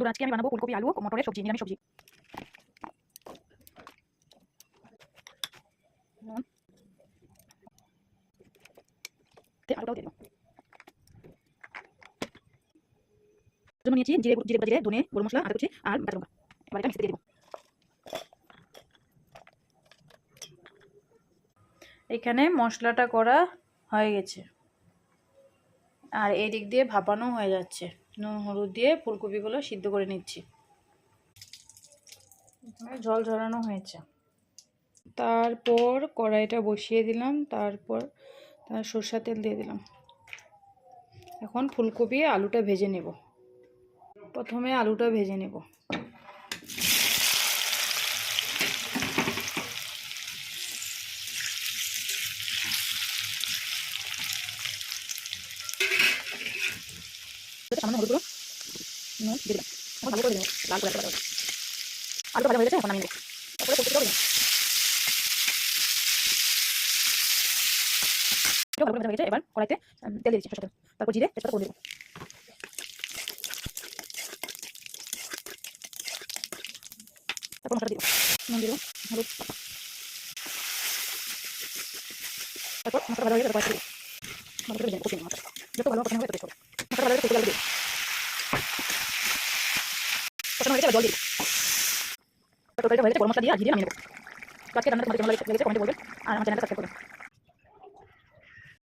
বন্ধুরা, আজকে আমি বানাবো ফুলকপি আলু মটরের সবজি, নিরামিষ সবজি। আলুটাও দিয়ে দেবো। জন্য নিয়েছি জিরে, ধনে, গরম মশলা, আদা কুচি আর কাঁচা লঙ্কা। এবার এটা মিক্সিতে দিয়ে দেবো। এখানে মশলাটা করা হয়ে গেছে আর এই দিক দিয়ে ভাপানো হয়ে যাচ্ছে। নুন হলুদ দিয়ে ফুলকপিগুলো সিদ্ধ করে নিচ্ছি। জল ঝরানো হয়েছে, তারপর কড়াইটা বসিয়ে দিলাম, তারপর সরষের তেল দিয়ে দিলাম। এখন ফুলকপি আলুটা ভেজে নেব। প্রথমে আলুটা ভেজে নেব। সামান্য হলুদ গুঁড়ো, নুন দিয়ে দিলাম। এখন ভালো করে দেবো, লাল করে একটা আলুটা ভাজা হয়ে গেছে, এখন নামিয়ে নেবো। তারপরে ফুলকপিটাও দিলাম। ভালো করে ভাজা হয়ে গেছে, এবার কড়াইতে তেল দিয়ে দিচ্ছি, সরষের তেল। তারপর জিরে, তেজপাতা করে দেবো। তারপর মশলা দিয়ে দেবো, নুন দিয়ে দেবো, হলুদ। তারপর মশলা ভাজা হয়ে গেলে তারপর ভালো করে ভেজে নেবো, কষিয়ে নেবো। যত ভালো কষানো হবে তত টেস্ট হবে। মশলা ভাজা হয়ে গেলে ফুলকপি আলু দিয়ে কষানো হয়ে গেছে, এবার জল দিয়ে দেবো। তরকারিটা হয়ে গেছে, গরম মশলা দিয়ে আর ঘি দিয়ে নামিয়ে নেবো। তো আজকে রান্নাটা তোমাদের কেমন লেগেছে কমেন্টে বলবেন, আর আমার চ্যানেলটা সাবস্ক্রাইব করবেন।